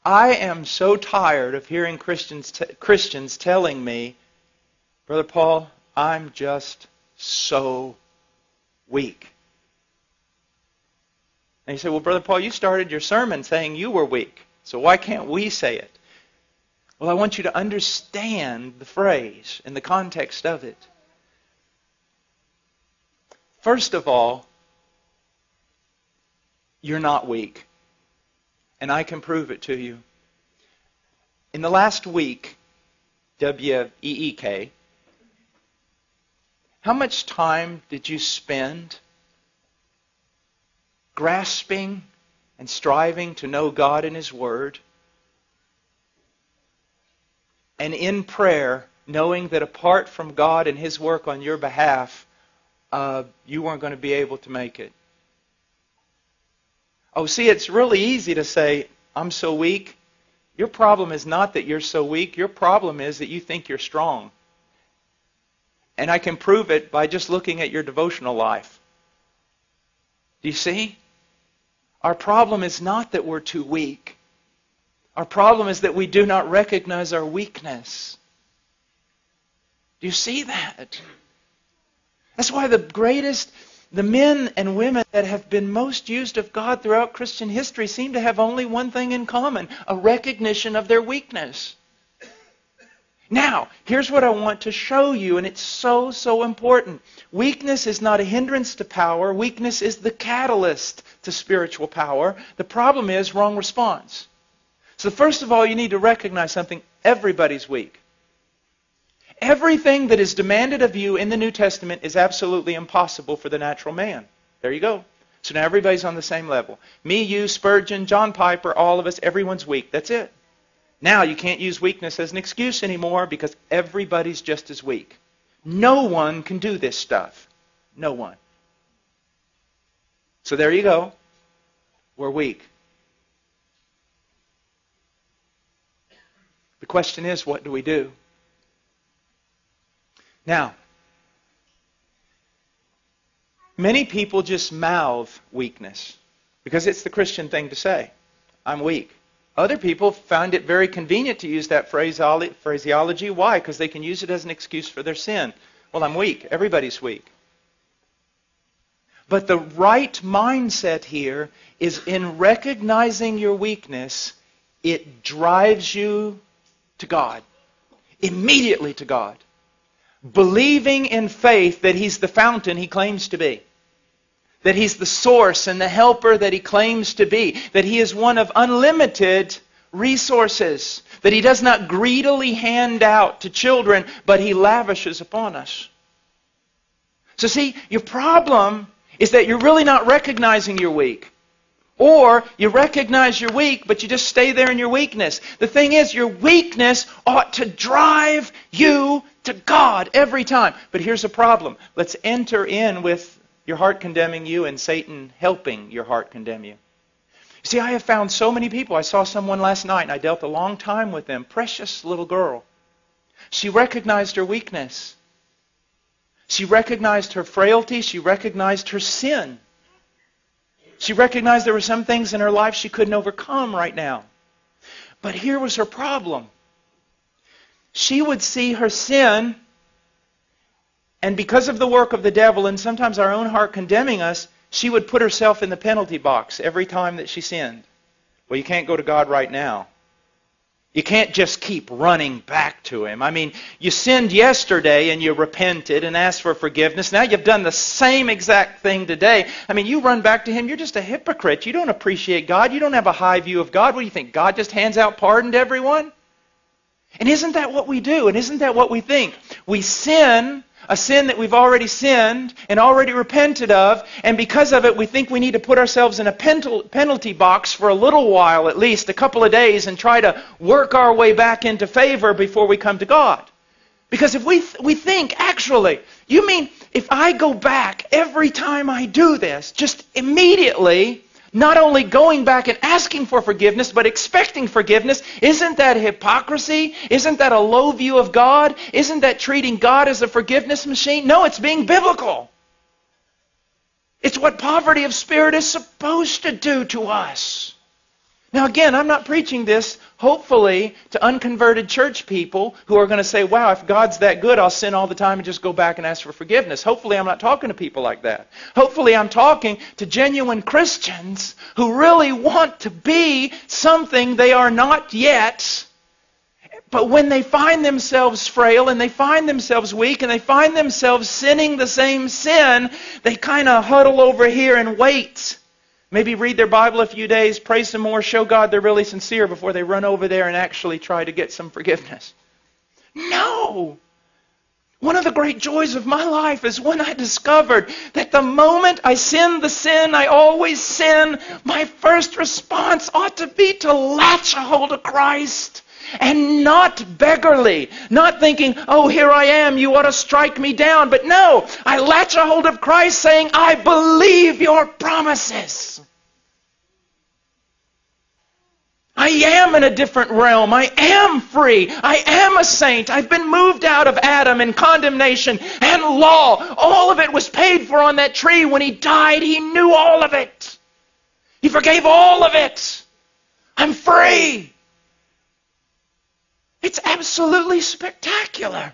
I am so tired of hearing Christians telling me, Brother Paul, I'm just so weak. And you say, well, Brother Paul, you started your sermon saying you were weak. So why can't we say it? Well, I want you to understand the phrase and the context of it. First of all, you're not weak. And I can prove it to you. In the last week, W-E-E-K, how much time did you spend grasping and striving to know God and His Word? And in prayer, knowing that apart from God and His work on your behalf, you weren't going to be able to make it. Oh, see, it's really easy to say, I'm so weak. Your problem is not that you're so weak. Your problem is that you think you're strong. And I can prove it by just looking at your devotional life. Do you see? Our problem is not that we're too weak. Our problem is that we do not recognize our weakness. Do you see that? That's why the men and women that have been most used of God throughout Christian history seem to have only one thing in common, a recognition of their weakness. Now, here's what I want to show you, and it's so, so important. Weakness is not a hindrance to power. Weakness is the catalyst to spiritual power. The problem is wrong response. So first of all, you need to recognize something. Everybody's weak. Everything that is demanded of you in the New Testament is absolutely impossible for the natural man. There you go. So now everybody's on the same level. Me, you, Spurgeon, John Piper, all of us, everyone's weak. That's it. Now you can't use weakness as an excuse anymore because everybody's just as weak. No one can do this stuff. No one. So there you go. We're weak. The question is, what do we do? Now, many people just mouth weakness because it's the Christian thing to say. I'm weak. Other people find it very convenient to use that phraseology. Why? Because they can use it as an excuse for their sin. Well, I'm weak. Everybody's weak. But the right mindset here is in recognizing your weakness, it drives you to God. Immediately to God. Believing in faith that He's the fountain He claims to be. That He's the source and the helper that He claims to be. That He is one of unlimited resources. That He does not greedily hand out to children, but He lavishes upon us. So see, your problem is that you're really not recognizing you're weak. Or you recognize you're weak, but you just stay there in your weakness. The thing is, your weakness ought to drive you to God every time. But here's the problem. Let's enter in with your heart condemning you and Satan helping your heart condemn you. See, I have found so many people. I saw someone last night and I dealt a long time with them. Precious little girl. She recognized her weakness. She recognized her frailty. She recognized her sin. She recognized there were some things in her life she couldn't overcome right now. But here was her problem. She would see her sin, and because of the work of the devil and sometimes our own heart condemning us, she would put herself in the penalty box every time that she sinned. Well, you can't go to God right now. You can't just keep running back to Him. I mean, you sinned yesterday and you repented and asked for forgiveness. Now you've done the same exact thing today. I mean, you run back to Him, you're just a hypocrite. You don't appreciate God. You don't have a high view of God. What do you think? God just hands out pardon to everyone? And isn't that what we do? And isn't that what we think? We sin, a sin that we've already sinned and already repented of, and because of it we think we need to put ourselves in a penalty box for a little while, at least a couple of days, and try to work our way back into favor before we come to God. Because if we think, actually, you mean if I go back every time I do this, just immediately, not only going back and asking for forgiveness, but expecting forgiveness, isn't that hypocrisy? Isn't that a low view of God? Isn't that treating God as a forgiveness machine? No, it's being biblical. It's what poverty of spirit is supposed to do to us. Now again, I'm not preaching this, hopefully, to unconverted church people who are going to say, wow, if God's that good, I'll sin all the time and just go back and ask for forgiveness. Hopefully I'm not talking to people like that. Hopefully I'm talking to genuine Christians who really want to be something they are not yet. But when they find themselves frail and they find themselves weak and they find themselves sinning the same sin, they kind of huddle over here and wait. Maybe read their Bible a few days, pray some more, show God they're really sincere before they run over there and actually try to get some forgiveness. No! One of the great joys of my life is when I discovered that the moment I sin the sin I always sin, my first response ought to be to latch a hold of Christ. And not beggarly, not thinking, oh, here I am, you ought to strike me down. But no, I latch a hold of Christ saying, I believe your promises. I am in a different realm. I am free. I am a saint. I've been moved out of Adam and condemnation and law. All of it was paid for on that tree. When He died, He knew all of it. He forgave all of it. I'm free. It's absolutely spectacular.